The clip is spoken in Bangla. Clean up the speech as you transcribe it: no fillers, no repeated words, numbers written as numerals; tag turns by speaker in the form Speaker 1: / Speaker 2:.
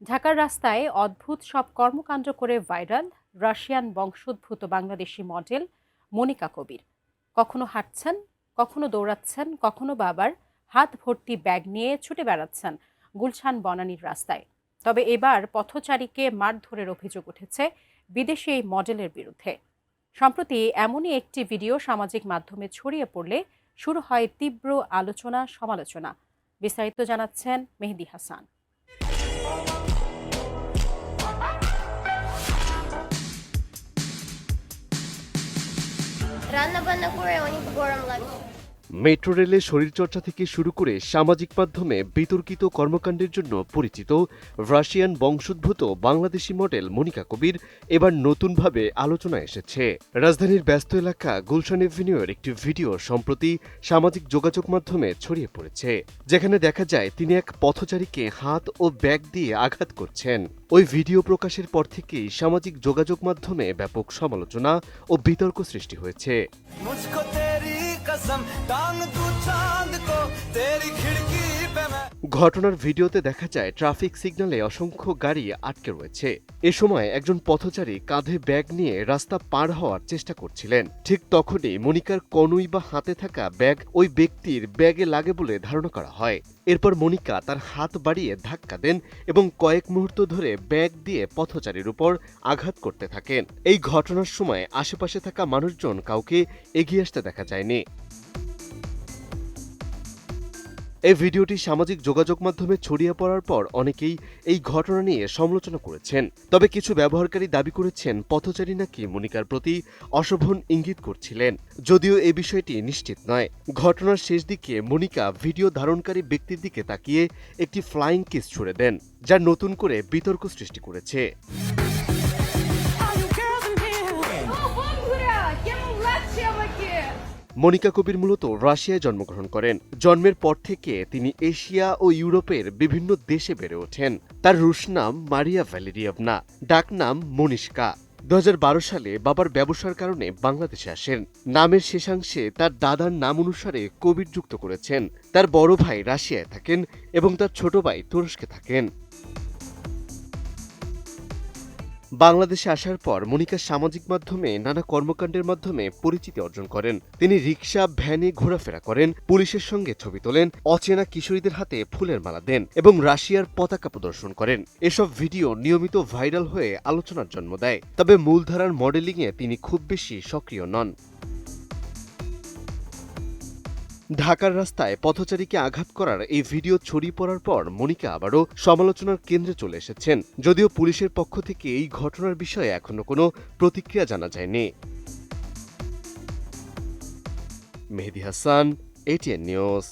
Speaker 1: ঢাকার রাস্তায় অদ্ভুত সব কর্মকাণ্ড করে ভাইরাল রাশিয়ান বংশোদ্ভূত বাংলাদেশি মডেল মনিকা কবির। কখনো হাঁটছেন, কখনো দৌড়াচ্ছেন, কখনো বা আবার হাত ভর্তি ব্যাগ নিয়ে ছুটে বেড়াচ্ছেন গুলশান বনানীর রাস্তায়। তবে এবার পথচারীকে মারধরের অভিযোগ উঠেছে বিদেশি এই মডেলের বিরুদ্ধে। সম্প্রতি এমনই একটি ভিডিও সামাজিক মাধ্যমে ছড়িয়ে পড়লে শুরু হয় তীব্র আলোচনা সমালোচনা। বিস্তারিত জানাচ্ছেন মেহেদী হাসান।
Speaker 2: রান্না-বান্না করে অনেক গরম লাগছে।
Speaker 3: মেট্রো রেলে শরীরচর্চা থেকে শুরু করে সামাজিক মাধ্যমে বিতর্কিত কর্মকাণ্ডের জন্য পরিচিত রাশিয়ান বংশোদ্ভূত বাংলাদেশি মডেল মনিকা কবির এবার নতুনভাবে আলোচনায় এসেছে। রাজধানীর ব্যস্ত এলাকা গুলশান এভিনিউয়ের একটি ভিডিও সম্প্রতি সামাজিক যোগাযোগ মাধ্যমে ছড়িয়ে পড়েছে, যেখানে দেখা যায় তিনি এক পথচারীকে হাত ও ব্যাগ দিয়ে আঘাত করছেন। ওই ভিডিও প্রকাশের পর থেকেই সামাজিক যোগাযোগ মাধ্যমে ব্যাপক সমালোচনা ও বিতর্ক সৃষ্টি হয়েছে। ঘটনার ভিডিওতে দেখা যায় ট্রাফিক সিগন্যালে অসংখ্য গাড়ি আটকে রয়েছে। এ সময় একজন পথচারী কাঁধে ব্যাগ নিয়ে রাস্তা পার হওয়ার চেষ্টা করছিলেন। ঠিক তখনই মনিকার কনুই বা হাতে থাকা ব্যাগ ওই ব্যক্তির ব্যাগে লাগে বলে ধারণা করা হয়। এরপর মনিকা তার হাত বাড়িয়ে ধাক্কা দেন এবং কয়েক মুহূর্ত ধরে ব্যাগ দিয়ে পথচারীর উপর আঘাত করতে থাকেন। এই ঘটনার সময় আশেপাশে থাকা মানুষজন কাউকে এগিয়ে আসতে দেখা যায়নি। এই ভিডিওটি সামাজিক যোগাযোগ মাধ্যমে ছড়িয়ে পড়ার পর অনেকেই এই ঘটনা নিয়ে সমালোচনা করেছেন। তবে কিছু ব্যবহারকারী দাবি করেছেন পথচারী নাকি মনিকার প্রতি অশোভন ইঙ্গিত করছিলেন, যদিও এ বিষয়টি নিশ্চিত নয়। ঘটনার শেষ দিকে মনিকা ভিডিও ধারণকারী ব্যক্তির দিকে তাকিয়ে একটি ফ্লাইং কিস ছুড়ে দেন, যা নতুন করে বিতর্ক সৃষ্টি করেছে। মনিকা কবির মূলত রাশিয়ায় জন্মগ্রহণ করেন। জন্মের পর থেকে তিনি এশিয়া ও ইউরোপের বিভিন্ন দেশে বেড়ে ওঠেন। তার রুশ নাম মারিয়া ভ্যালেরিয়েভনা, ডাকনাম মনিষ্কা। 2012 সালে বাবার ব্যবসার কারণে বাংলাদেশে আসেন। নামের শেষাংশে তার দাদার নাম অনুসারে কবির যুক্ত করেছেন। তার বড় ভাই রাশিয়ায় থাকেন এবং তার ছোট ভাই তুরস্কে থাকেন। বাংলাদেশে আসার পর মনিকা সামাজিক মাধ্যমে নানা কর্মকাণ্ডের মাধ্যমে পরিচিতি অর্জন করেন। তিনি রিকশা, ভ্যানে ঘোরাফেরা করেন, পুলিশের সঙ্গে ছবি তোলেন, অচেনা কিশোরীদের হাতে ফুলের মালা দেন এবং রাশিয়ার পতাকা প্রদর্শন করেন। এসব ভিডিও নিয়মিত ভাইরাল হয়ে আলোচনার জন্ম দেয়। তবে মূলধারার মডেলিংয়ে তিনি খুব বেশি সক্রিয় নন। ঢাকার রাস্তায় পথচারীকে আঘাত করার এই ভিডিও ছড়িয়ে পড়ার পর মনিকা আবারও সমালোচনার কেন্দ্রে চলে এসেছেন, যদিও পুলিশের পক্ষ থেকে এই ঘটনার বিষয়ে এখনো কোনো প্রতিক্রিয়া জানা যায়নি। মেহেদী হাসান, ATN নিউজ।